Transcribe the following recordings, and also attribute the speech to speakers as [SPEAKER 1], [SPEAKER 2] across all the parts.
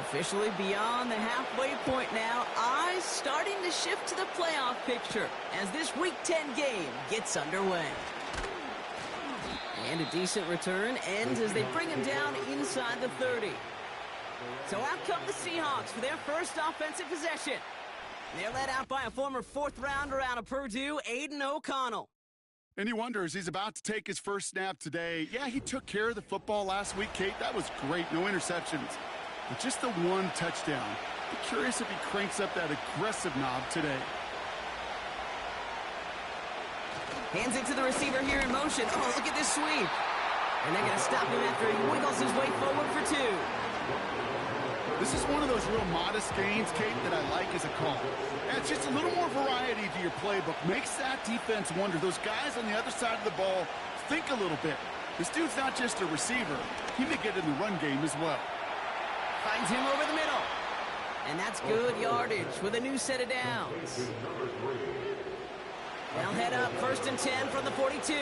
[SPEAKER 1] Officially beyond the halfway point now, eyes starting to shift to the playoff picture as this Week 10 game gets underway. And a decent return ends as they bring him down inside the 30. So out come the Seahawks for their first offensive possession. They're led out by a former fourth-rounder out of Purdue, Aiden O'Connell.
[SPEAKER 2] And he wonders, he's about to take his first snap today. Yeah, he took care of the football last week, Kate. That was great. No interceptions. But just the one touchdown. I'm curious if he cranks up that aggressive knob today.
[SPEAKER 1] Hands it to the receiver here in motion. Oh, look at this sweep. And they're going to stop him after he wiggles his way forward for 2.
[SPEAKER 2] This is one of those real modest gains, Kate, that I like as a call. And it's just a little more variety to your playbook. Makes that defense wonder. Those guys on the other side of the ball think a little bit. This dude's not just a receiver. He may get in the run game as well.
[SPEAKER 1] Finds him over the middle. And that's good yardage with a new set of downs. They'll head up 1st and 10 from the 42.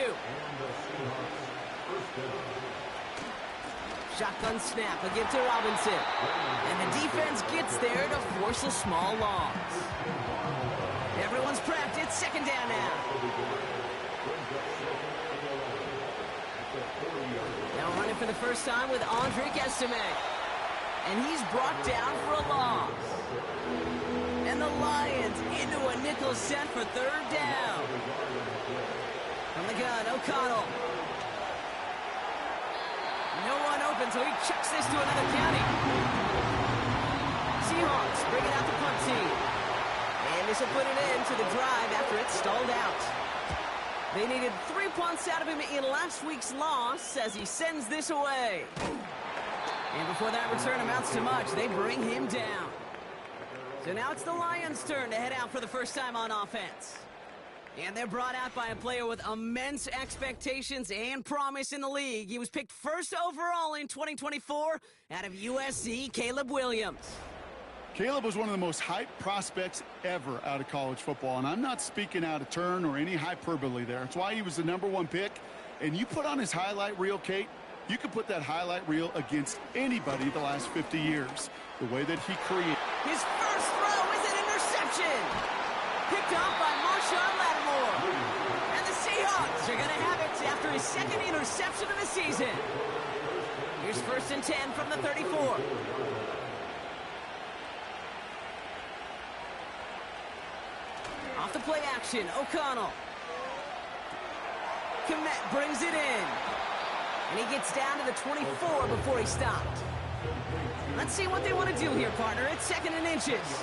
[SPEAKER 1] Shotgun snap, a give to Robinson. And the defense gets there to force a small loss. Everyone's prepped. It's 2nd down now. Now running for the first time with Audric Estime. And he's brought down for a loss. And the Lions into a nickel set for 3rd down. From the gun, O'Connell. No one open, so he chucks this to another county. Seahawks bring it out the punt team. And this will put an end to the drive after it stalled out. They needed 3 punts out of him in last week's loss as he sends this away. And before that return amounts to much, they bring him down. So now it's the Lions' turn to head out for the first time on offense. And they're brought out by a player with immense expectations and promise in the league. He was picked 1st overall in 2024 out of USC, Caleb Williams.
[SPEAKER 2] Caleb was one of the most hyped prospects ever out of college football, and I'm not speaking out of turn or any hyperbole there. That's why he was the #1 pick. And you put on his highlight reel, Kate, you can put that highlight reel against anybody the last 50 years. The way that he created.
[SPEAKER 1] His first throw is an interception. Picked off by Marshawn Lattimore. And the Seahawks are going to have it after his 2nd interception of the season. Here's 1st and 10 from the 34. Off the play action, O'Connell. Kmet brings it in. And he gets down to the 24 before he stopped. Let's see what they want to do here, partner. It's 2nd and inches.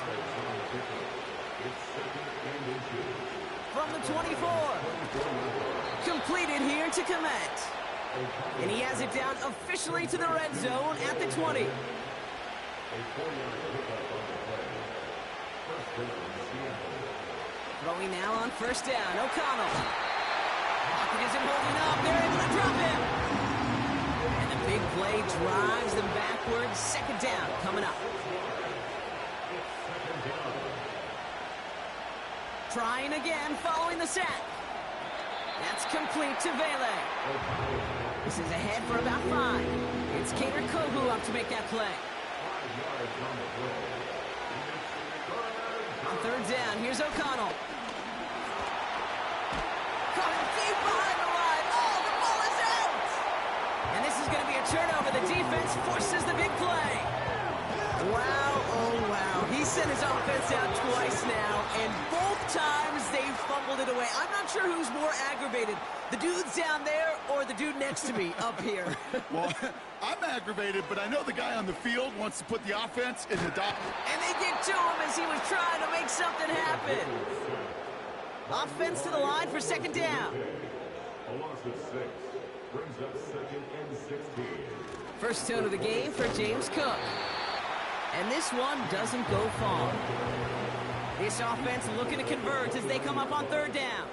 [SPEAKER 1] From the 24. Completed here to Kmet. And he has it down officially to the red zone at the 20. Throwing now on 1st down, O'Connell. Pocket isn't holding up. They're able to drop him. And the big play drives them backwards. 2nd down coming up. Trying again following the sack. That's complete to Vele. This is ahead for about 5. It's Kader Kohu up to make that play. On 3rd down, here's O'Connell. Caught him deep behind the line. Oh, the ball is out! And this is going to be a turnover. The defense forces the big play. Wow, oh wow. He sent his offense out twice now, and both times they fumbled it away. I'm not sure who's more aggravated, the dudes down there or the dude next to me up here.
[SPEAKER 2] Well, I'm aggravated, but I know the guy on the field wants to put the offense in the dock.
[SPEAKER 1] And they get to him as he was trying to make something happen. Offense to the line for 2nd down.
[SPEAKER 3] A loss of 6 brings up 2nd and 16.
[SPEAKER 1] First tone of the game for James Cook. And this one doesn't go far. This offense looking to convert as they come up on 3rd down.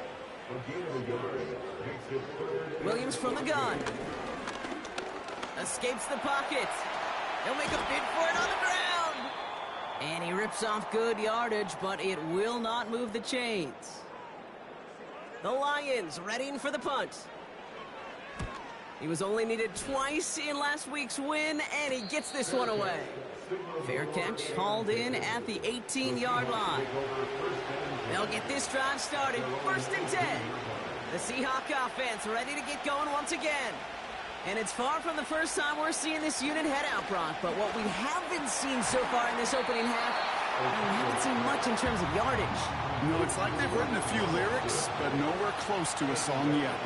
[SPEAKER 1] Williams from the gun. Escapes the pocket. He'll make a bid for it on the ground. And he rips off good yardage, but it will not move the chains. The Lions readying for the punt. He was only needed twice in last week's win, and he gets this one away. Fair catch hauled in at the 18-yard line. They'll get this drive started. 1st and 10. The Seahawk offense ready to get going once again. And it's far from the first time we're seeing this unit head out, Brock. But what we haven't seen so far in this opening half, we haven't seen much in terms of yardage.
[SPEAKER 2] No, it's like they've written a few lyrics, but nowhere close to a song yet.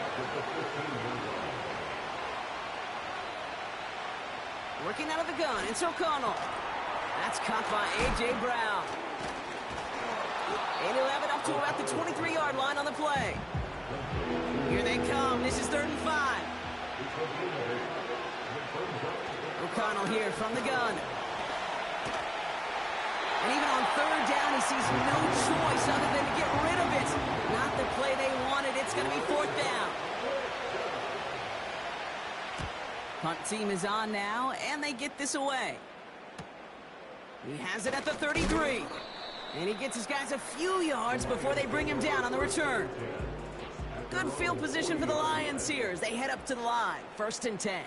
[SPEAKER 1] Working out of the gun, it's O'Connell. That's caught by A.J. Brown. And he'll have it up to about the 23-yard line on the play. Here they come. This is 3rd and 5. O'Connell here from the gun. And even on 3rd down, he sees no choice other than to get rid of it. Not the play they wanted. It's going to be 4th down. Punt team is on now, and they get this away. He has it at the 33. And he gets his guys a few yards before they bring him down on the return. Good field position for the Lions here as they head up to the line. 1st and 10.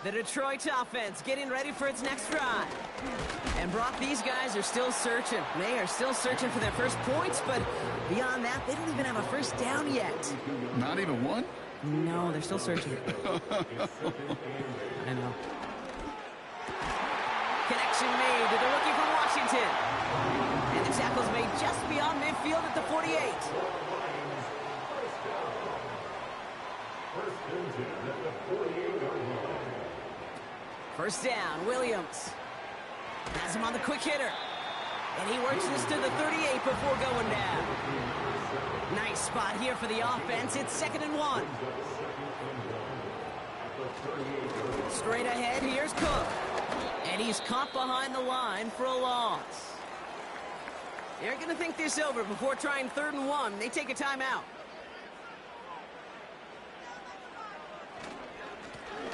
[SPEAKER 1] The Detroit offense getting ready for its next drive. And Brock, these guys are still searching. They are still searching for their first points, but beyond that, they don't even have a first down yet.
[SPEAKER 2] Not even one?
[SPEAKER 1] No, they're still searching. I know. Connection made to the rookie from Washington. And the tackle's made just beyond midfield at the 48. First down, Williams. Has him on the quick hitter. And he works this to the 38 before going down. Nice spot here for the offense. It's 2nd and 1. Straight ahead, here's Cook. And he's caught behind the line for a loss. They're going to think this over before trying 3rd and 1. They take a timeout.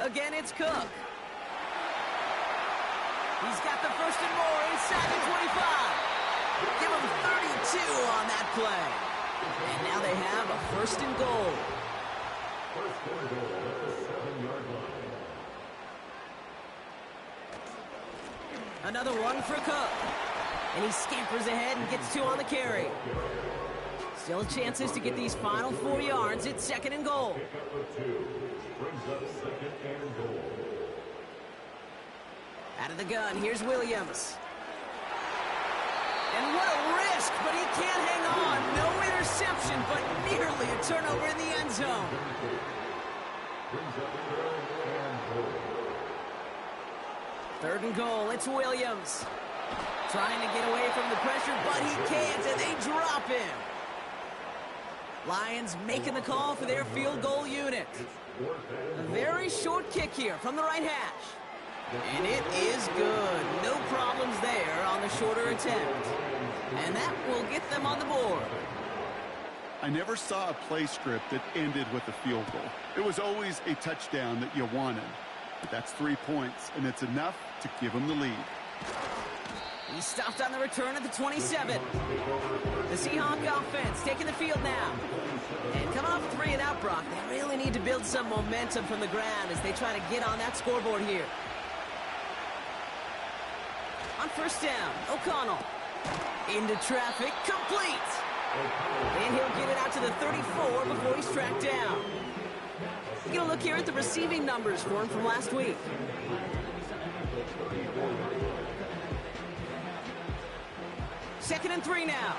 [SPEAKER 1] Again, it's Cook. He's got the 1st and more inside the 25. Give him 32 on that play. And now they have a 1st and goal. Another one for Cook. And he scampers ahead and gets 2 on the carry. Still chances to get these final 4 yards. It's 2nd and goal. Out of the gun, here's Williams. And what a risk, but he can't hang on. No interception, but nearly a turnover in the end zone. Third and goal, it's Williams. Trying to get away from the pressure, but he can't, and they drop him. Lions making the call for their field goal unit. A very short kick here from the right hash. And it is good. No problems there on the shorter attempt. And that will get them on the board.
[SPEAKER 2] I never saw a play script that ended with a field goal. It was always a touchdown that you wanted. But that's 3 points, and it's enough to give them the lead.
[SPEAKER 1] He stopped on the return at the 27. The Seahawk offense taking the field now. And coming off 3 and out, Brock, they really need to build some momentum from the ground as they try to get on that scoreboard here. On first down, O'Connell. Into traffic, complete. And he'll get it out to the 34 before he's tracked down. We're going to look here at the receiving numbers for him from last week. Second and 3 now.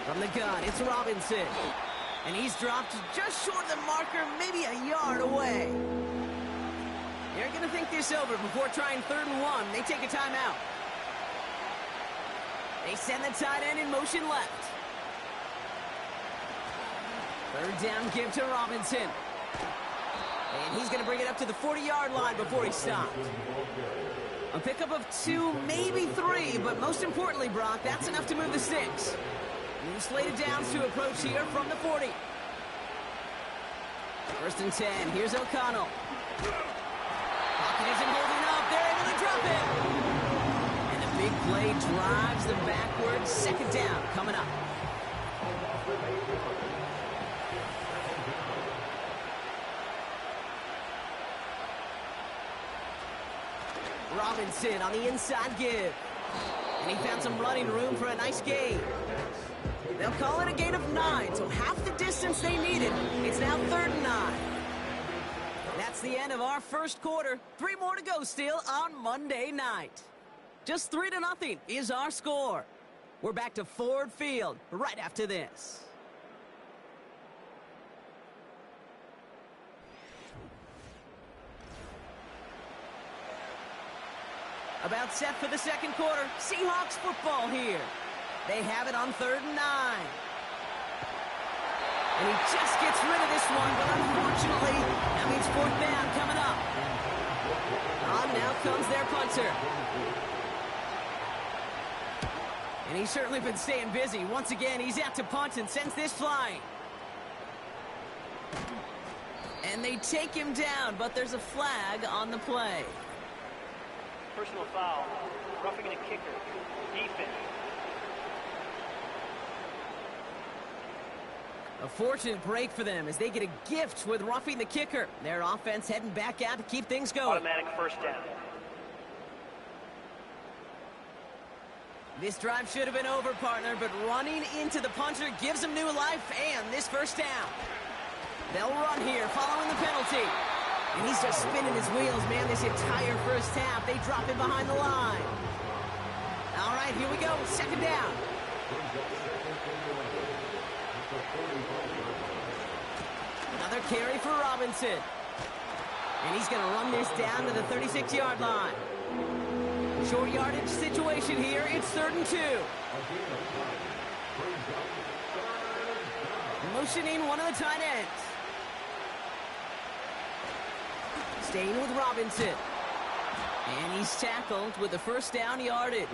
[SPEAKER 1] From the gun, it's Robinson. And he's dropped just short of the marker, maybe a yard away. They're going to think this over before trying 3rd and 1. They take a timeout. They send the tight end in motion left. 3rd down give to Robinson. And he's going to bring it up to the 40-yard line before he stopped. A pickup of 2, maybe 3, but most importantly, Brock, that's enough to move the sticks. New slated downs to approach here from the 40. 1st and 10. Here's O'Connell. Pocket isn't holding up. They're able to drop it. And the big play drives them backwards. 2nd down coming up. Robinson on the inside give. And he found some running room for a nice gain. They'll call it a gain of 9, so half the distance they needed. It's now 3rd and 9. That's the end of our first quarter. 3 more to go still on Monday night. Just 3-0 is our score. We're back to Ford Field right after this. About set for the second quarter. Seahawks football here. They have it on 3rd and 9. And he just gets rid of this one, but unfortunately, that means 4th down coming up. On now comes their punter. And he's certainly been staying busy. Once again, he's out to punt and sends this flying. And they take him down, but there's a flag on the play.
[SPEAKER 4] Personal foul, roughing a kicker, defense.
[SPEAKER 1] A fortunate break for them as they get a gift with roughing the kicker. Their offense heading back out to keep things going.
[SPEAKER 4] Automatic first down.
[SPEAKER 1] This drive should have been over, partner, but running into the punter gives them new life and this first down. They'll run here following the penalty. And he's just spinning his wheels, man, this entire first half. They drop him behind the line. All right, here we go. 2nd down. Another carry for Robinson. And he's going to run this down to the 36-yard line. Short yardage situation here. It's 3rd and 2. Motioning one of the tight ends. Staying with Robinson. And he's tackled with the first down yardage.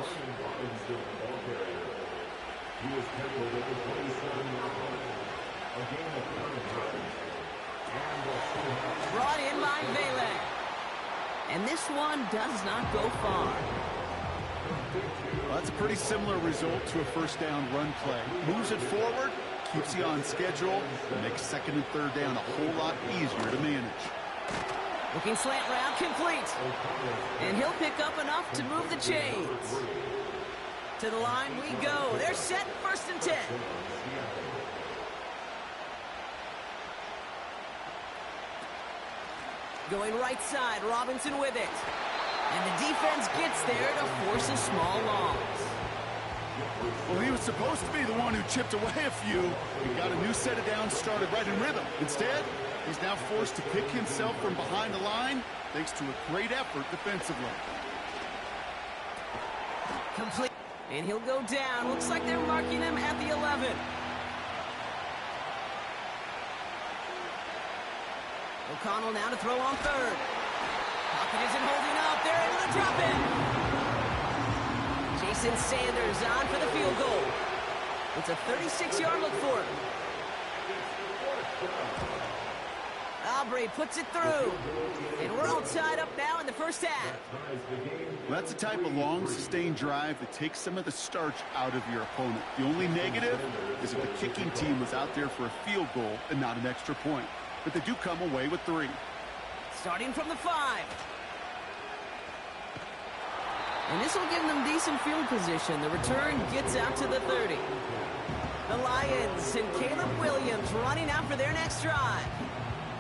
[SPEAKER 1] Brought in by Vele. And this one does not go far.
[SPEAKER 2] Well, that's a pretty similar result to a first down run play. Moves it forward, keeps you on schedule, and makes 2nd and 3rd down a whole lot easier to manage.
[SPEAKER 1] Looking slant route complete. And he'll pick up enough to move the chains. To the line we go. They're set 1st and 10. Going right side, Robinson with it. And the defense gets there to force a small loss.
[SPEAKER 2] Well, he was supposed to be the one who chipped away a few. He got a new set of downs started right in rhythm. Instead, he's now forced to pick himself from behind the line thanks to a great effort defensively.
[SPEAKER 1] Complete. And he'll go down. Looks like they're marking him at the 11. O'Connell now to throw on 3rd. Pocket isn't holding up. They're able to drop it. Jason Sanders on for the field goal. It's a 36-yard look for him. Aubrey puts it through. And we're all tied up now in the first half.
[SPEAKER 2] Well, that's the type of long, sustained drive that takes some of the starch out of your opponent. The only negative is if the kicking team was out there for a field goal and not an extra point. But they do come away with 3.
[SPEAKER 1] Starting from the 5. And this will give them decent field position. The return gets out to the 30. The Lions and Caleb Williams running out for their next drive.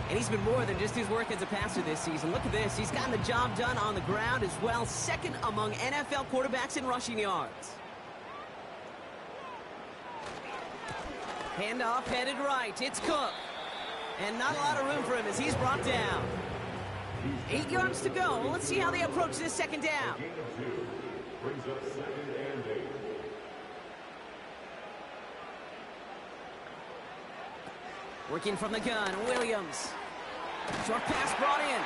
[SPEAKER 1] And he's been more than just his work as a passer this season. Look at this. He's gotten the job done on the ground as well. 2nd among NFL quarterbacks in rushing yards. Handoff headed right. It's Cook. And not a lot of room for him as he's brought down. 8 yards to go. Let's see how they approach this 2nd down.
[SPEAKER 3] Brings up 2nd and 8.
[SPEAKER 1] Working from the gun, Williams. Short pass brought in.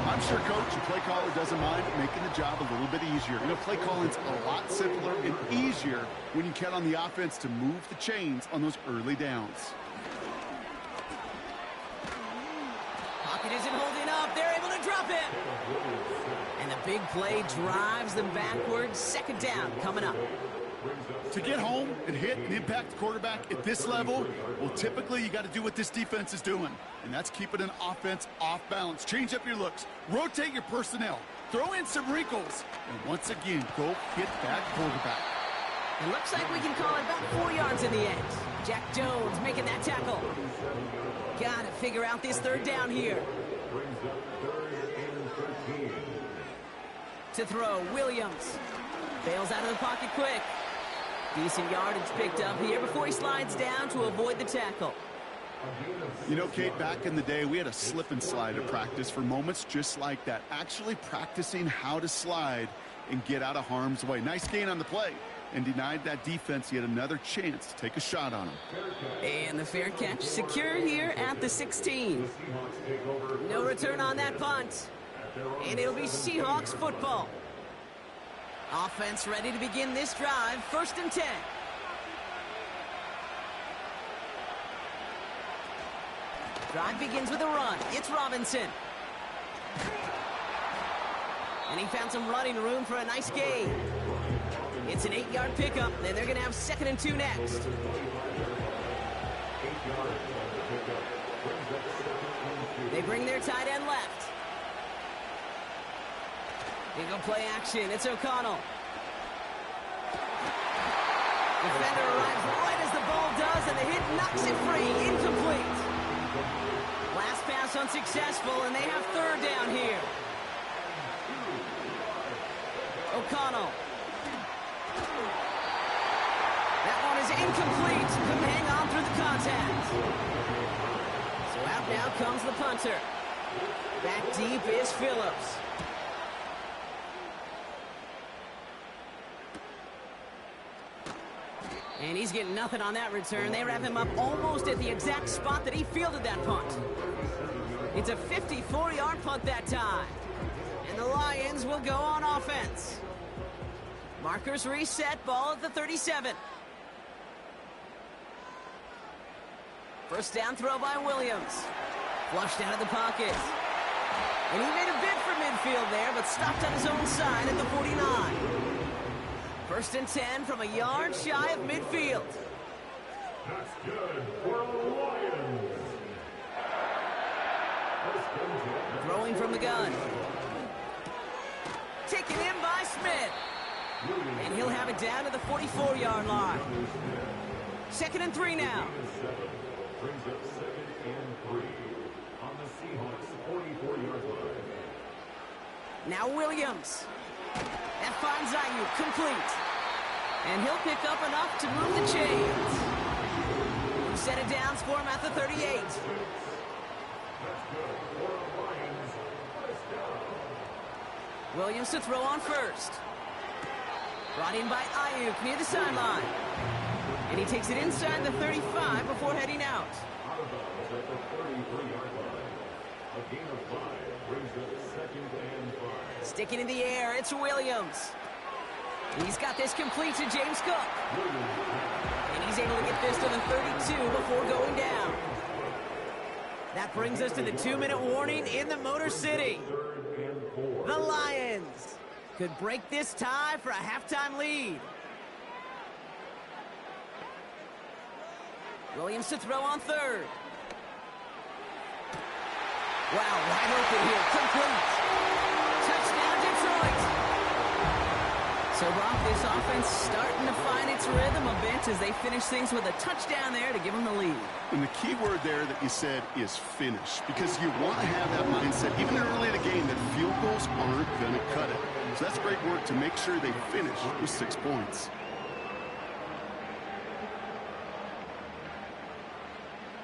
[SPEAKER 2] I'm sure coach and play caller doesn't mind making the job a little bit easier. You know, play calling's a lot simpler and easier when you count on the offense to move the chains on those early downs.
[SPEAKER 1] Pocket isn't holding up. They're able to drop it. And the big play drives them backwards. 2nd down coming up.
[SPEAKER 2] To get home and hit and impact the quarterback at this level, well, typically you got to do what this defense is doing, and that's keeping an offense off balance. Change up your looks, rotate your personnel, Throw in some wrinkles. And once again, go hit that quarterback.
[SPEAKER 1] It looks like we can call it about 4 yards in the end. Jack Jones making that tackle. Gotta figure out this third down here.
[SPEAKER 3] Brings up 3rd and 13.
[SPEAKER 1] To throw, Williams. Bails out of the pocket quick. Decent yardage picked up here before he slides down to avoid the tackle.
[SPEAKER 2] You know, Kate, back in the day, we had a slip and slide at practice for moments just like that. Actually practicing how to slide and get out of harm's way. Nice gain on the play. And denied that defense yet another chance to take a shot on him.
[SPEAKER 1] And the fair catch secure here at the 16. No return on that punt. And it'll be Seahawks football. Offense ready to begin this drive. 1st and 10. Drive begins with a run. It's Robinson. And he found some running room for a nice gain. It's an 8-yard pickup, and they're going to have 2nd and 2 next. They bring their tight end left. Eagle play action. It's O'Connell. Defender arrives right as the ball does, and the hit knocks it free. Incomplete. Last pass unsuccessful, and they have 3rd down here. O'Connell. That one is incomplete. Couldn't hang on through the contact. So out now comes the punter. Back deep is Phillips. And he's getting nothing on that return. They wrap him up almost at the exact spot that he fielded that punt. It's a 54-yard punt that time. And the Lions will go on offense. Markers reset, ball at the 37. First down throw by Williams. Flushed out of the pocket. And he made a bid for midfield there, but stopped on his own side at the 49. 1st and 10 from a yard shy of midfield.
[SPEAKER 3] That's good for the Lions.
[SPEAKER 1] Throwing from the gun. Taken in by Smith. And he'll have it down to the 44-yard line. 2nd and 3 now.
[SPEAKER 3] Brings up 2nd and 3 on the Seahawks 44-yard line.
[SPEAKER 1] Now Williams. That finds Ayuk complete. And he'll pick up enough to move the chains. Who set it down for him at the 38. Williams to throw on first. Brought in by Ayuk near the sideline. And he takes it inside the 35 before heading out.
[SPEAKER 3] Out of bounds at the 33-yard line. A gain of 5 brings up 2nd and 5.
[SPEAKER 1] Sticking in the air, it's Williams. He's got this complete to James Cook. And he's able to get this to the 32 before going down. That brings us to the 2-minute warning in the Motor City. The Lions could break this tie for a halftime lead. Williams to throw on 3rd. Wow, wide open here, complete. Touchdown, Detroit. So, Brock, this offense starting to find its rhythm a bit as they finish things with a touchdown there to give them the lead.
[SPEAKER 2] And the key word there that you said is finish, because you want to have that mindset, even early in the game, that field goals aren't going to cut it. So that's great work to make sure they finish with 6 points.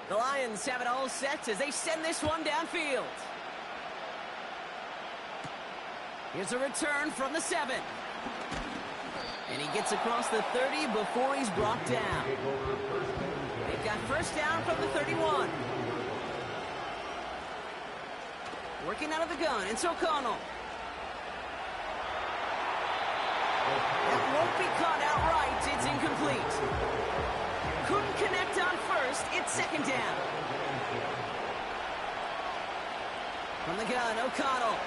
[SPEAKER 1] The Lions have it all set as they send this one downfield. Here's a return from the 7. And he gets across the 30 before he's brought down. They've got first down from the 31. Working out of the gun, it's O'Connell. That won't be caught outright. It's incomplete. Couldn't connect on first. It's 2nd down. From the gun, O'Connell.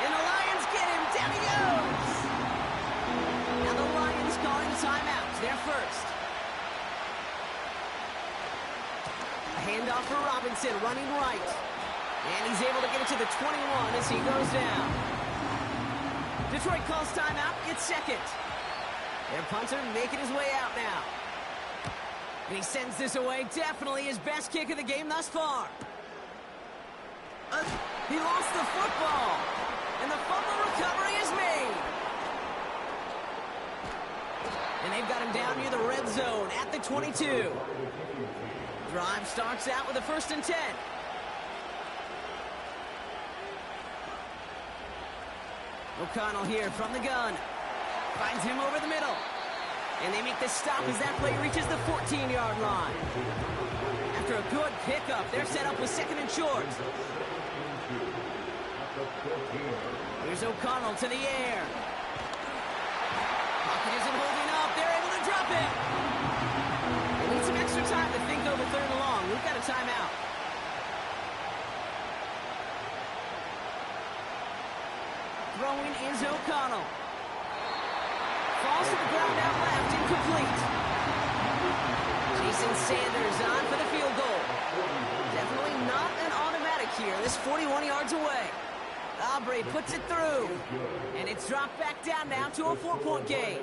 [SPEAKER 1] And the Lions get him. Down he goes. Now the Lions calling timeout. They're first. A handoff for Robinson, running right. And he's able to get it to the 21 as he goes down. Detroit calls timeout. It's second. Their punter making his way out now. And he sends this away. Definitely his best kick of the game thus far. He lost the football. And the fumble recovery is made. And they've got him down near the red zone at the 22. Drive starts out with a 1st and 10. O'Connell here from the gun. Finds him over the middle. And they make the stop as that play reaches the 14-yard line. After a good pickup, they're set up with 2nd and short. Here's O'Connell to the air. Pocket isn't holding up. They're able to drop it. They need some extra time to think over 3rd and long. We've got a timeout. Throwing is O'Connell. Falls to the ground out left, incomplete. Jason Sanders on for the field goal. Definitely not an automatic here. This 41 yards away. Aubrey puts it through. And it's dropped back down now to a 4-point game.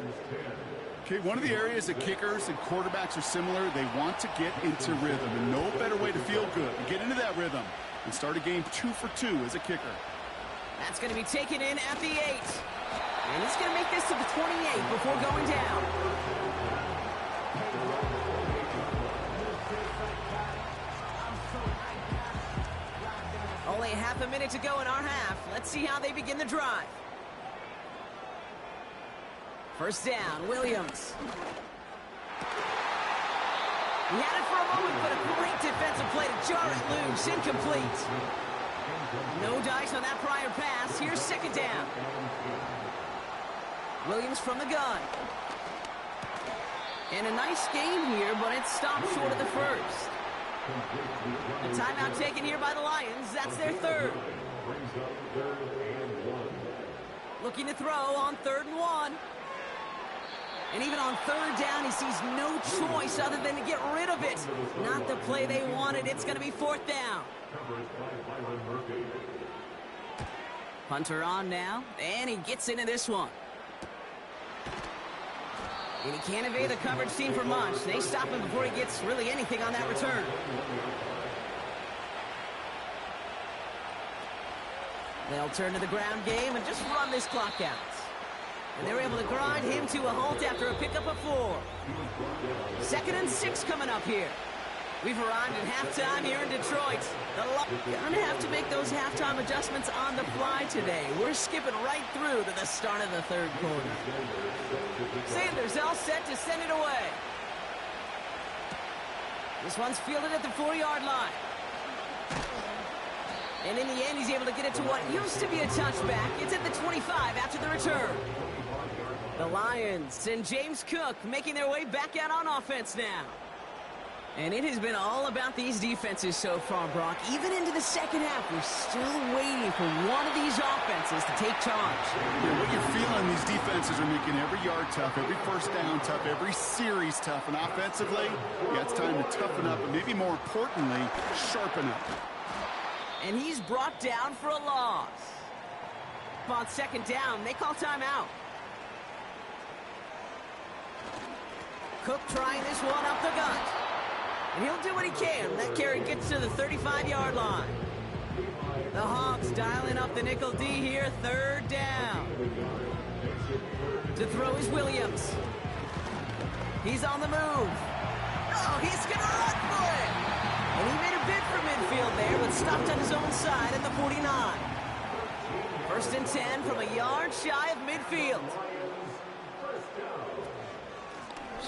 [SPEAKER 2] Okay, one of the areas that kickers and quarterbacks are similar, they want to get into rhythm. And no better way to feel good. Get into that rhythm and start a game 2 for 2 as a kicker.
[SPEAKER 1] That's going to be taken in at the 8. And he's going to make this to the 28 before going down. Only half a minute to go in our half. Let's see how they begin the drive. 1st down, Williams. He had it for a moment, but a great defensive play to jar it loose. Incomplete. No dice on that prior pass. Here's 2nd down. Williams from the gun. And a nice game here, but it stopped short of the 1st. A timeout taken here by the Lions. That's their 3rd. Looking to throw on 3rd and 1. And even on 3rd down, he sees no choice other than to get rid of it. Not the play they wanted. It's going to be 4th down. Hunter on now, and he gets into this one. And he can't evade the coverage team for much. They stop him before he gets really anything on that return. They'll turn to the ground game and just run this clock out. And they're able to grind him to a halt after a pickup of 4. 2nd and 6 coming up here. We've arrived at halftime here in Detroit. Gonna have to make those halftime adjustments on the fly today. We're skipping right through to the start of the 3rd quarter. Sanders all set to send it away. This one's fielded at the 4-yard line. And in the end, he's able to get it to what used to be a touchback. It's at the 25 after the return. The Lions and James Cook making their way back out on offense now. And it has been all about these defenses so far, Brock. Even into the 2nd half, we're still waiting for one of these offenses to take charge.
[SPEAKER 2] Yeah, what you're feeling, these defenses are making every yard tough, every 1st down tough, every series tough. And offensively, yeah, it's time to toughen up and maybe more importantly, sharpen up.
[SPEAKER 1] And he's brought down for a loss. On 2nd down, they call timeout. Cook trying this one up the gut. And he'll do what he can. That carry gets to the 35-yard line. The Hawks dialing up the nickel D here. 3rd down. To throw is Williams. He's on the move. Oh, he's going to run for it. And he made a bid for midfield there, but stopped on his own side at the 49. 1st and 10 from a yard shy of midfield.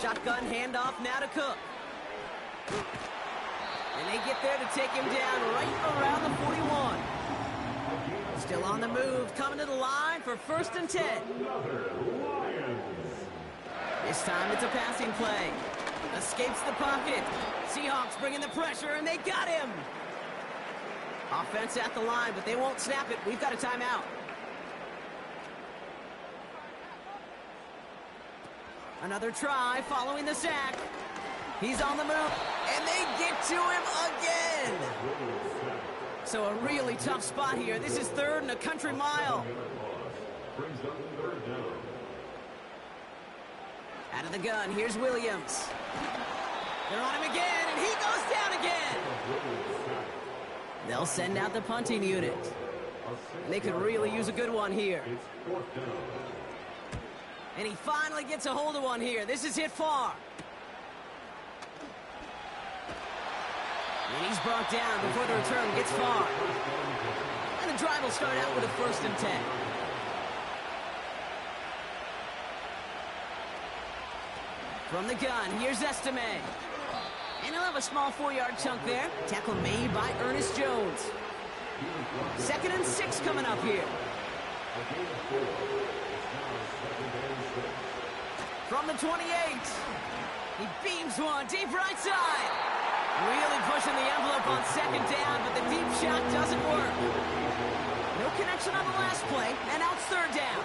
[SPEAKER 1] Shotgun handoff now to Cook. And they get there to take him down right around the 41. Still on the move, coming to the line for 1st and 10. This time it's a passing play. Escapes the pocket. Seahawks bringing the pressure, and they got him. Offense at the line, but they won't snap it. We've got a timeout. Another try following the sack. He's on the move, and they get to him again. So a really tough spot here. This is third and a country mile.
[SPEAKER 3] Brings up third down.
[SPEAKER 1] Out of the gun, here's Williams. They're on him again, and he goes down again. They'll send out the punting unit. And they could really use a good one here.
[SPEAKER 3] It's fourth down.
[SPEAKER 1] And he finally gets a hold of one here. This is hit far. And he's brought down before the return gets far. And the drive will start out with a 1st and 10. From the gun, here's Estime. And he'll have a small 4-yard chunk there. Tackle made by Ernest Jones. 2nd and 6 coming up here. From the 28. He beams one deep right side. Really pushing the envelope on 2nd down, but the deep shot doesn't work. No connection on the last play, and now it's 3rd down.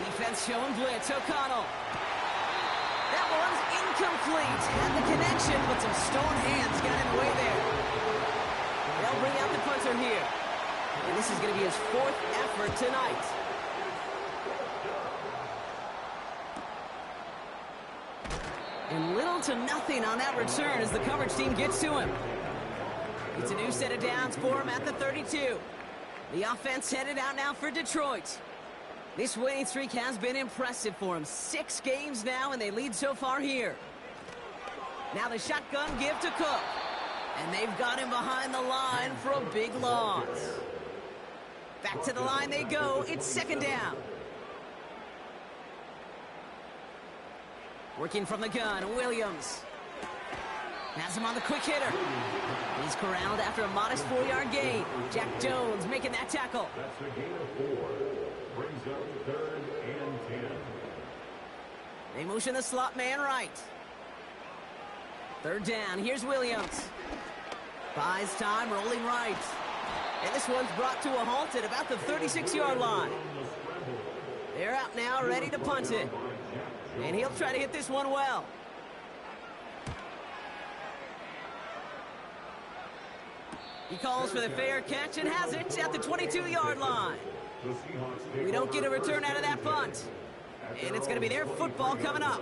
[SPEAKER 1] Defense showing blitz. O'Connell. That one's incomplete. Had the connection, but some stone hands got in the way there. They'll bring out the punter here. And this is going to be his 4th effort tonight. And little to nothing on that return as the coverage team gets to him. It's a new set of downs for him at the 32. The offense headed out now for Detroit. This winning streak has been impressive for him. 6 games now, and they lead so far here. Now the shotgun give to Cook. And they've got him behind the line for a big loss. Back to the line they go. It's 2nd down. Working from the gun, Williams. Has him on the quick hitter. He's corralled after a modest 4-yard gain. Jack Jones making that tackle.
[SPEAKER 3] That's a gain of 4. Brings up 3rd and 10.
[SPEAKER 1] They motion the slot man right. 3rd down, here's Williams. Buys time, rolling right. And this one's brought to a halt at about the 36-yard line. They're out now, ready to punt it. And he'll try to hit this one well. He calls for the fair catch and has it at the 22-yard line. We don't get a return out of that punt. And it's going to be their football coming up.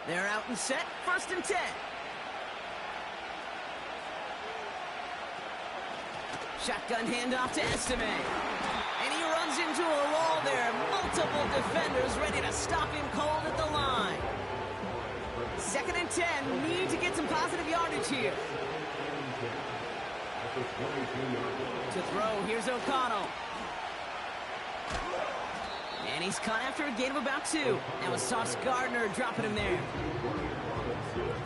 [SPEAKER 1] They're out and set, 1st and 10. Shotgun handoff to Estime. And he runs into a wall there. Multiple defenders ready to stop him cold at the line. 2nd and 10. Need to get some positive yardage here. To throw, here's O'Connell. And he's caught after a gain of about 2. That was Sauce Gardner dropping him there.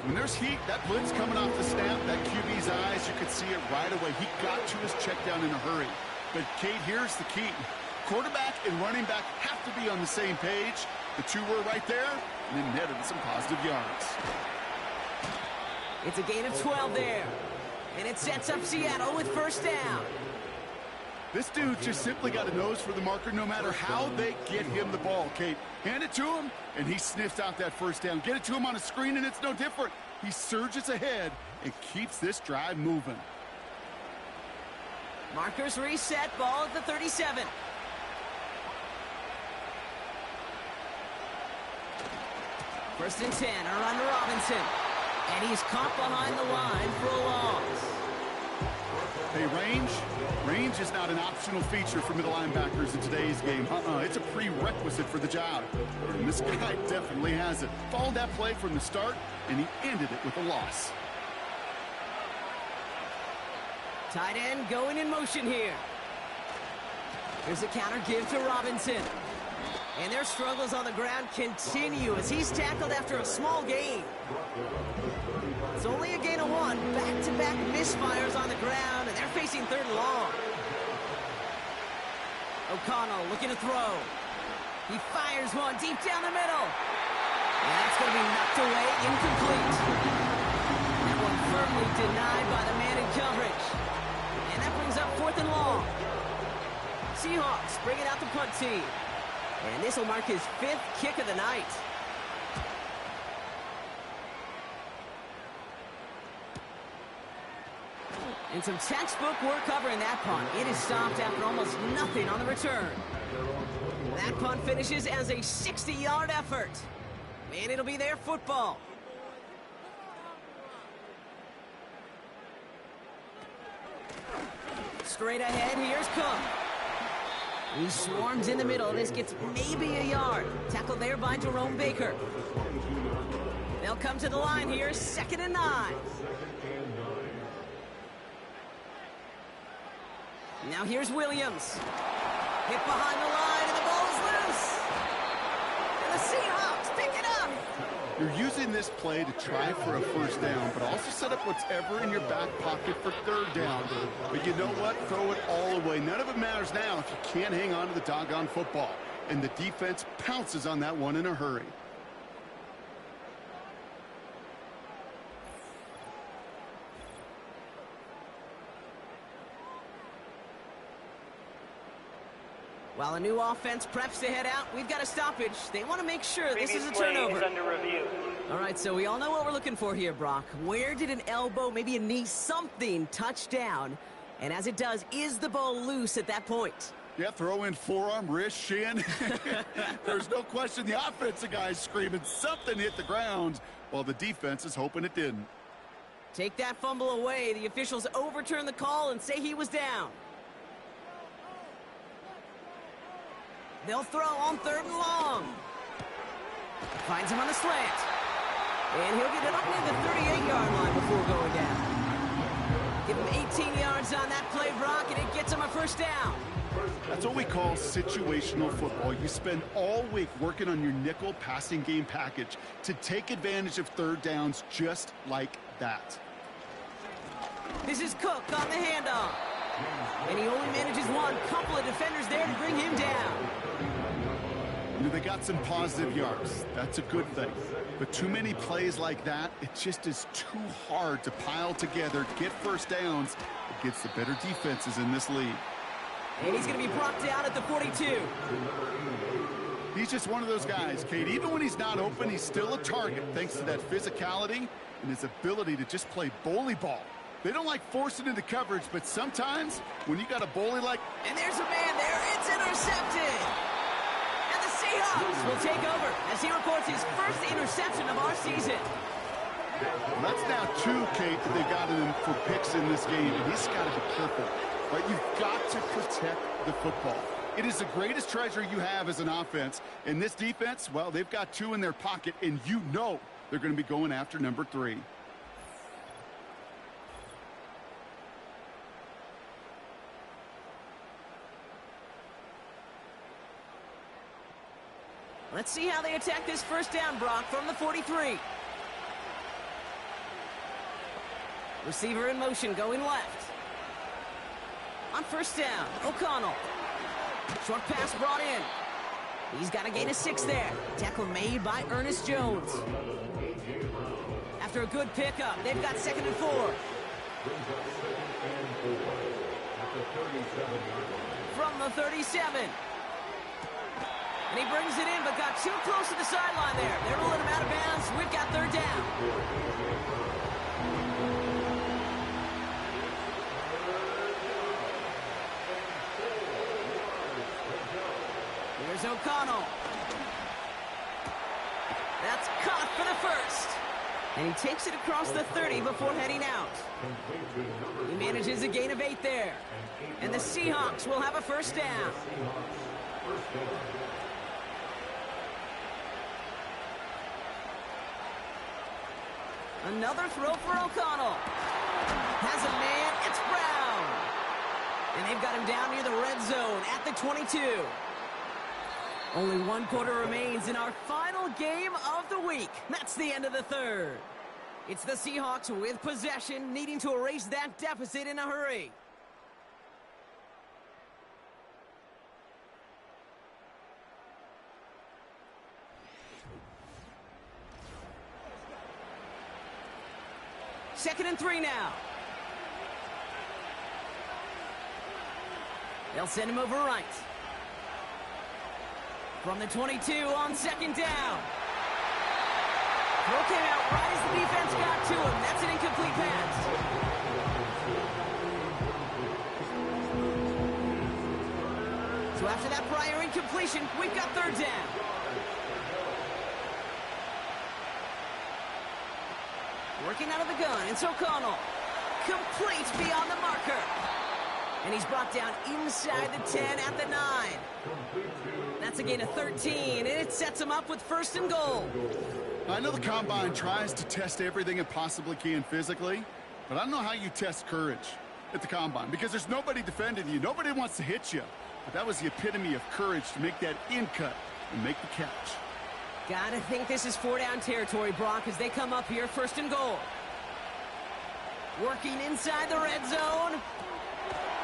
[SPEAKER 2] When there's heat, that blitz coming off the snap, that QB's eyes, you could see it right away. He got to his check down in a hurry. But, Kate, here's the key. Quarterback and running back have to be on the same page. The two were right there, and then netted some positive yards.
[SPEAKER 1] It's a gain of 12 there. And it sets up Seattle with 1st down.
[SPEAKER 2] This dude just simply got a nose for the marker no matter how they get him the ball, Kate. Hand it to him, and he sniffs out that 1st down. Get it to him on a screen, and it's no different. He surges ahead and keeps this drive moving.
[SPEAKER 1] Markers reset, ball at the 37. First and 10, a run to Robinson. And he's caught behind the line for a loss.
[SPEAKER 2] Hey, range is not an optional feature for middle linebackers in today's game. It's a prerequisite for the job. And this guy definitely has it. Followed that play from the start, and he ended it with a loss.
[SPEAKER 1] Tight end going in motion here. Here's a counter give to Robinson. And their struggles on the ground continue as he's tackled after a small gain. It's only a gain of 1. Back-to-back misfires on the ground, and they're facing 3rd and long. O'Connell looking to throw. He fires one deep down the middle. And that's going to be knocked away, incomplete. That one firmly denied by the man in coverage. And that brings up 4th and long. Seahawks bringing out the punt team. And this will mark his 5th kick of the night. And some textbook work covering that punt. It is stopped after almost nothing on the return. That punt finishes as a 60-yard effort. And it'll be their football. Straight ahead, here's Cook. He swarms in the middle. This gets maybe a yard. Tackled there by Jerome Baker. They'll come to the line here, 2nd and 9. Now here's Williams. Hit behind the line, and the ball is loose. And the Seahawks pick it up.
[SPEAKER 2] You're using this play to try for a first down, but also set up whatever in your back pocket for 3rd down. But you know what? Throw it all away. None of it matters now if you can't hang on to the doggone football. And the defense pounces on that one in a hurry.
[SPEAKER 1] While a new offense preps to head out, we've got a stoppage. They want to make sure this is a turnover.
[SPEAKER 4] Is under review.
[SPEAKER 1] All right, so we all know what we're looking for here, Brock. Where did an elbow, maybe a knee, something touch down? And as it does, is the ball loose at that point?
[SPEAKER 2] Yeah, throw in forearm, wrist, shin. There's no question the offensive guy's screaming something hit the ground while the defense is hoping it didn't.
[SPEAKER 1] Take that fumble away. The officials overturn the call and say he was down. They'll throw on 3rd and long. Finds him on the slant. And he'll get it up near the 38-yard line before going down. Give him 18 yards on that play, Brock, and it gets him a first down.
[SPEAKER 2] That's what we call situational football. You spend all week working on your nickel passing game package to take advantage of 3rd downs just like that.
[SPEAKER 1] This is Cook on the handoff. And he only manages one. Couple of defenders there to bring him down.
[SPEAKER 2] You know, they got some positive yards. That's a good thing. But too many plays like that, it just is too hard to pile together, get first downs against the better defenses in this league.
[SPEAKER 1] And he's going to be brought down at the 42.
[SPEAKER 2] He's just one of those guys, Kate. Even when he's not open, he's still a target thanks to that physicality and his ability to just play bully ball. They don't like forcing into coverage, but sometimes when you got a bully like...
[SPEAKER 1] And there's a man there. It's intercepted. And the Seahawks will take over as he records his first interception of our season.
[SPEAKER 2] Well, that's now 2, Kate, that they've got him for picks in this game, and he's got to be careful. But you've got to protect the football. It is the greatest treasure you have as an offense. And this defense, well, they've got 2 in their pocket, and you know they're going to be going after number 3.
[SPEAKER 1] Let's see how they attack this first down, Brock, from the 43. Receiver in motion, going left. On first down, O'Connell. Short pass brought in. He's got to gain a 6 there. Tackle made by Ernest Jones. After a good pickup, they've got 2nd and 4. From the 37. And he brings it in, but got too close to the sideline there. They're rolling him out of bounds. We've got 3rd down. Here's O'Connell. That's caught for the first. And he takes it across the 30 before heading out. He manages a gain of 8 there. And the Seahawks will have a first down. Another throw for O'Connell. Has a man, it's Brown. And they've got him down near the red zone at the 22. Only 1 quarter remains in our final game of the week. That's the end of the 3rd. It's the Seahawks with possession, needing to erase that deficit in a hurry. Second and 3 now. They'll send him over right. From the 22 on 2nd down. Throw came out right as the defense got to him. That's an incomplete pass. So after that prior incompletion, we've got third down. Working out of the gun, it's O'Connell. Complete beyond the marker. And he's brought down inside the 10 at the 9. That's a gain of 13, and it sets him up with first and goal.
[SPEAKER 2] I know the Combine tries to test everything it possibly can physically, but I don't know how you test courage at the Combine, because there's nobody defending you. Nobody wants to hit you. But that was the epitome of courage to make that in cut and make the catch.
[SPEAKER 1] Gotta think this is 4-down territory, Brock, as they come up here first and goal. Working inside the red zone.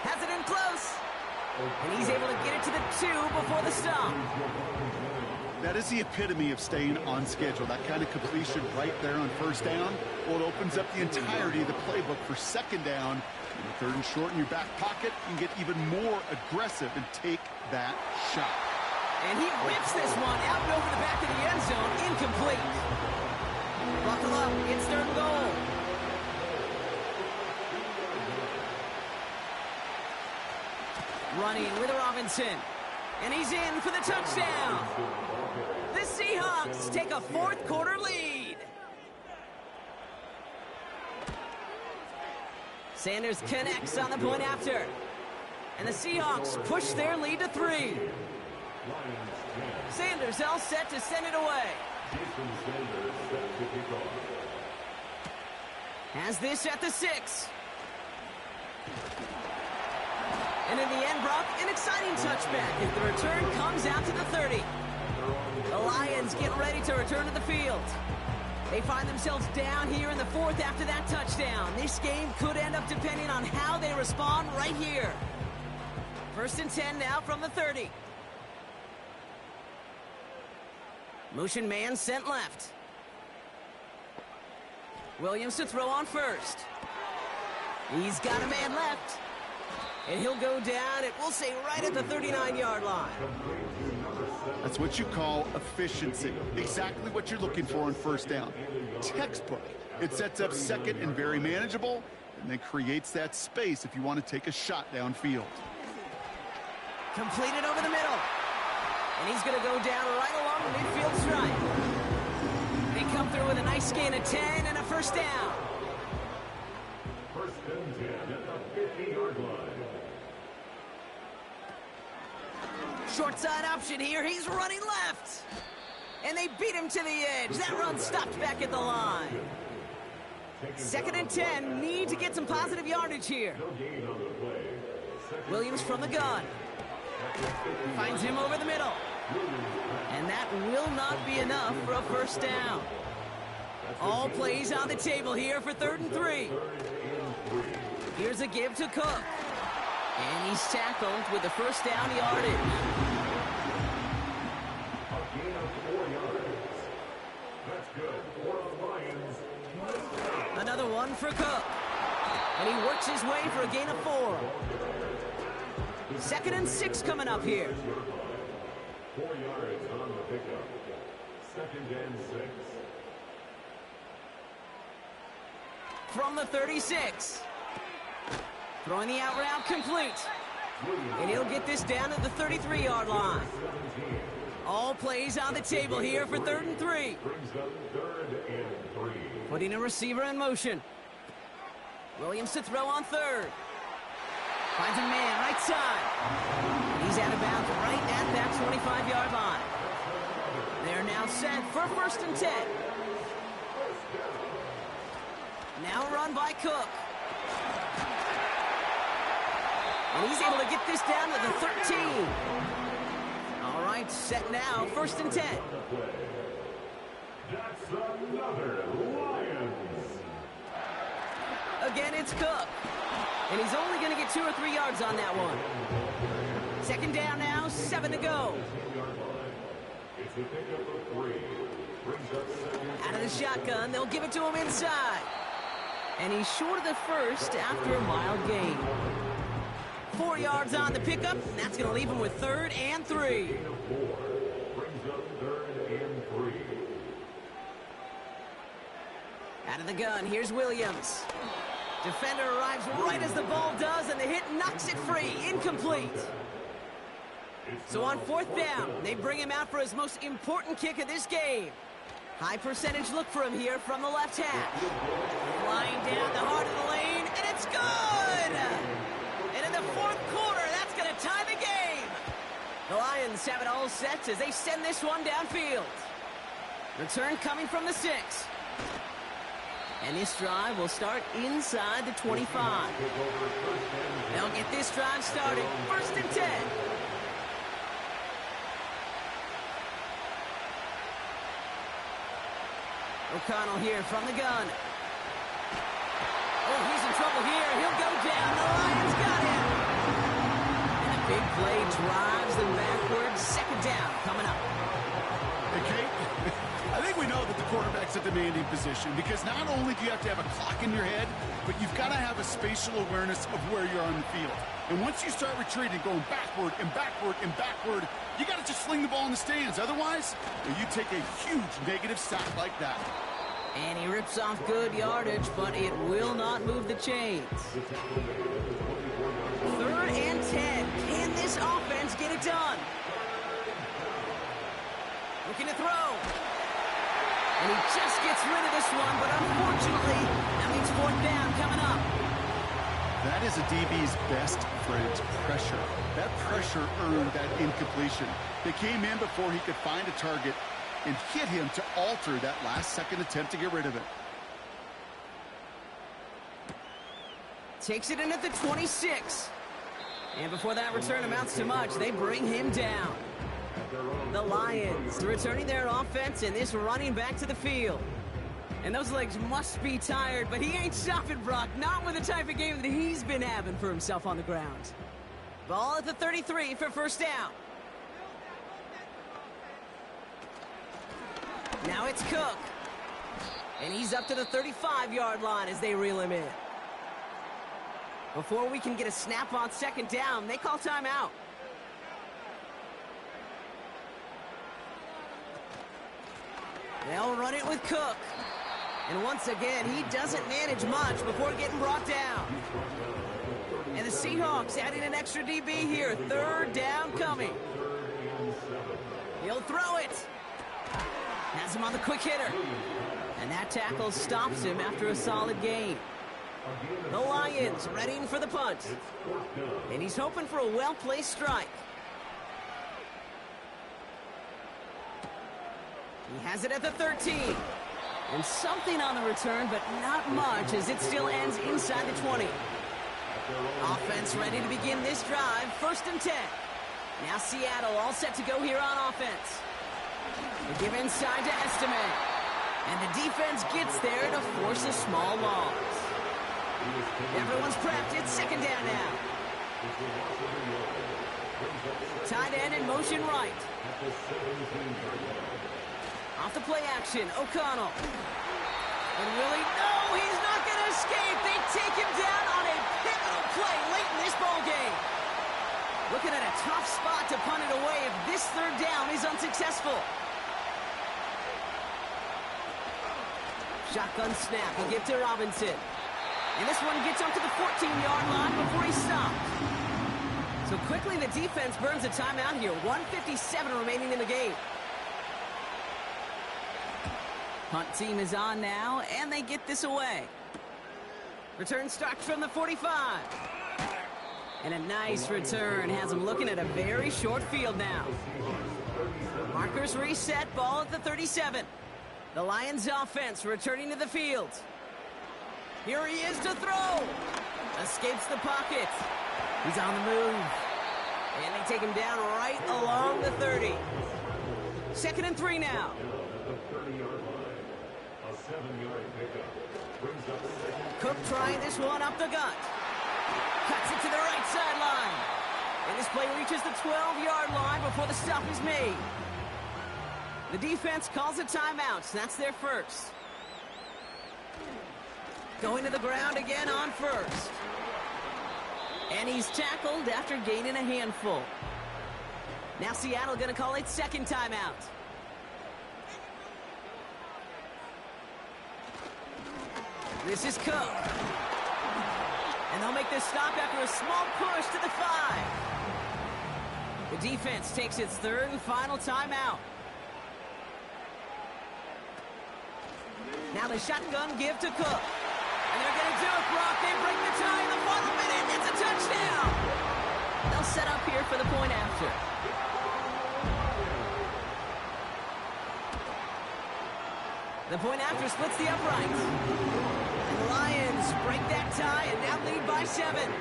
[SPEAKER 1] Has it in close. And he's able to get it to the 2 before the stop.
[SPEAKER 2] That is the epitome of staying on schedule. That kind of completion right there on first down. Well, it opens up the entirety of the playbook for second down. And the third and short in your back pocket, you can get even more aggressive and take that shot.
[SPEAKER 1] And he whips this one out and over the back of the end zone. Incomplete. Buckle up. It's third and goal. Running with Robinson. And he's in for the touchdown. The Seahawks take a fourth quarter lead. Sanders connects on the point after. And the Seahawks push their lead to 3. Sanders all set to send it away. Has this at the 6. And in the end, Brock, an exciting touchback if the return comes out to the 30. The Lions get ready to return to the field. They find themselves down here in the 4th after that touchdown. This game could end up depending on how they respond right here. First and 10 now from the 30. Motion man sent left. Williams to throw on first. He's got a man left. And he'll go down, it will say right at the 39-yard line.
[SPEAKER 2] That's what you call efficiency. Exactly what you're looking for on first down. Textbook. It sets up second and very manageable, and then creates that space if you want to take a shot downfield.
[SPEAKER 1] Completed over the middle. And he's going to go down right along the midfield stripe. They come through with a nice gain of 10 and a first down.
[SPEAKER 3] First and 10 at the 50-yard line.
[SPEAKER 1] Short side option here. He's running left. And they beat him to the edge. That run stopped back at the line. Second and 10. Need to get some positive yardage here. Williams from the gun. Finds him over the middle. And that will not be enough for a first down. All plays on the table here for 3rd and 3. Here's a give to Cook. And he's tackled with the first down yardage.
[SPEAKER 3] A gain of 4 yards. That's good for the Lions.
[SPEAKER 1] Another one for Cook. And he works his way for a gain of 4. 2nd and 6 coming up here.
[SPEAKER 3] 4 yards on the pickup. 2nd and 6.
[SPEAKER 1] From the 36. Throwing the out route complete. And he'll get this down to the 33-yard line. All plays on the table here for 3rd and 3.
[SPEAKER 3] Brings up 3rd and 3.
[SPEAKER 1] Putting a receiver in motion. Williams to throw on 3rd. Finds a man right side. He's out of bounds right at that 25-yard line. They're now set for 1st and 10. Now run by Cook. And he's able to get this down to the 13. All right, set now, 1st and 10.
[SPEAKER 3] That's another Lions.
[SPEAKER 1] Again, it's Cook. And he's only going to get 2 or 3 yards on that one. 2nd down now, 7 to go.
[SPEAKER 3] It's a pickup of 3. Brings up 2nd.
[SPEAKER 1] Out of the shotgun, they'll give it to him inside. And he's short of the first after a mild gain. 4 yards on the pickup, and that's going to leave him with 3rd and 3.
[SPEAKER 3] Brings up 3rd and 3.
[SPEAKER 1] Out of the gun, here's Williams. Defender arrives right as the ball does, and the hit knocks it free. Incomplete. So on 4th down, they bring him out for his most important kick of this game. High percentage look for him here from the left hash. Flying down the heart of the lane, and it's good! And in the 4th quarter, that's going to tie the game. The Lions have it all set as they send this one downfield. Return coming from the 6. And this drive will start inside the 25. They'll get this drive started. 1st and 10. O'Connell here from the gun. Oh, he's in trouble here. He'll go down. The Lions got him. And a big play drives them backwards. 2nd down coming up.
[SPEAKER 2] Hey, Kate, I think we know that the quarterback's a demanding position because not only do you have to have a clock in your head, but you've got to have a spatial awareness of where you're on the field. And once you start retreating, going backward and backward and backward, you got to just sling the ball in the stands. Otherwise, you take a huge negative sack like that.
[SPEAKER 1] And he rips off good yardage, but it will not move the chains. 3rd and 10. Can this offense get it done? Looking to throw. And he just gets rid of this one, but unfortunately, that means 4th down coming up.
[SPEAKER 2] That is a DB's best friend, pressure. That pressure earned that incompletion. They came in before he could find a target and hit him to alter that last-second attempt to get rid of it.
[SPEAKER 1] Takes it in at the 26. And before that return amounts to much, they bring him down. The Lions returning their offense and this running back to the field. And those legs must be tired, but he ain't stopping, Brock. Not with the type of game that he's been having for himself on the ground. Ball at the 33 for 1st down. Now it's Cook. And he's up to the 35-yard line as they reel him in. Before we can get a snap on 2nd down, they call timeout. They'll run it with Cook. And once again, he doesn't manage much before getting brought down. And the Seahawks adding an extra DB here. 3rd down coming. He'll throw it. Has him on the quick hitter. And that tackle stops him after a solid gain. The Lions readying for the punt. And he's hoping for a well-placed strike. He has it at the 13. And something on the return, but not much as it still ends inside the 20. Offense ready to begin this drive. 1st and 10. Now Seattle all set to go here on offense. They give inside to Estime. And the defense gets there to force a small loss. Everyone's prepped. It's 2nd down now. Tight end in motion right. Off the play action, O'Connell. And really, no, he's not going to escape. They take him down on a pivotal play late in this ball game. Looking at a tough spot to punt it away if this 3rd down is unsuccessful. Shotgun snap, he'll give to Robinson. And this one gets up to the 14-yard line before he's stopped. So quickly the defense burns a timeout here. 1:57 remaining in the game. Punt team is on now, and they get this away. Return starts from the 45. And a nice return has them looking at a very short field now. Markers reset, ball at the 37. The Lions offense returning to the field. Here he is to throw. Escapes the pocket. He's on the move. And they take him down right along the 30. 2nd and 3 now. Cook trying this one up the gut. Cuts it to the right sideline. And this play reaches the 12-yard line before the stop is made. The defense calls a timeout. That's their first. Going to the ground again on 1st. And he's tackled after gaining a handful. Now Seattle going to call its 2nd timeout. This is Cook. And they'll make this stop after a small push to the 5. The defense takes its third and final timeout. Now the shotgun give to Cook. And they're going to do it, Brock. They break the tie in the final minute. It's a touchdown. They'll set up here for the point after. The point after splits the uprights. And the Lions break that tie and now lead by 7.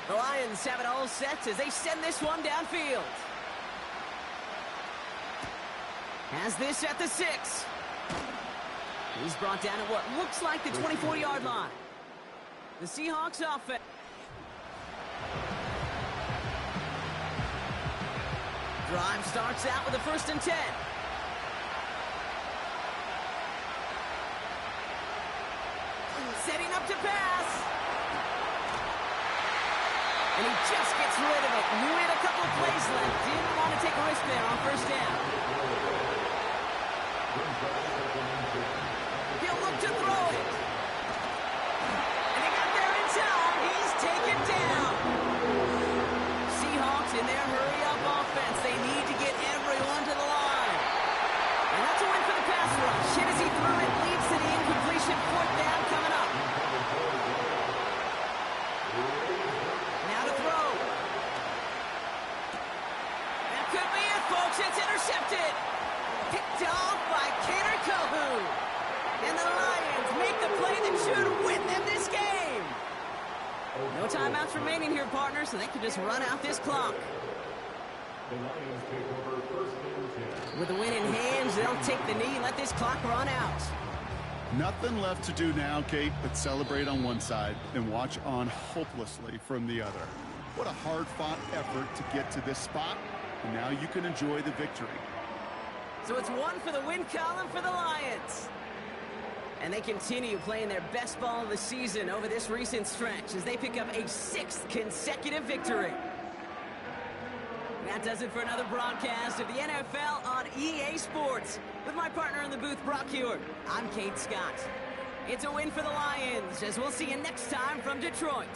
[SPEAKER 1] The Lions have it all set as they send this one downfield. Has this at the 6. He's brought down at what looks like the 24-yard line. The Seahawks offense. Drive starts out with a 1st and 10. Setting up to pass. And he just gets rid of it. Knew he had a couple of plays left. Didn't want to take a risk there on 1st down. He'll look to throw it. And he got there in time. He's taken down. Seahawks in their hurry-up offense. They need to get everyone to the line. And that's a win for the pass rush. Hit as he threw it. Leads to the incompletion. 4th down coming up. Now to throw. That could be it, folks. It's intercepted. Picked off by Kader Kohou. And the Lions make the play that should win them this game. No timeouts remaining here, partners, so they can just run out this clock.
[SPEAKER 3] The Lions take over 1st and 10.
[SPEAKER 1] With the win in hands, they'll take the knee and let this clock run out.
[SPEAKER 2] Nothing left to do now, Kate, but celebrate on one side and watch on hopelessly from the other. What a hard-fought effort to get to this spot, and now you can enjoy the victory.
[SPEAKER 1] So it's 1 for the win column for the Lions. And they continue playing their best ball of the season over this recent stretch as they pick up a 6th consecutive victory. That does it for another broadcast of the NFL on EA Sports. With my partner in the booth, Brock Huard, I'm Kate Scott. It's a win for the Lions, as we'll see you next time from Detroit.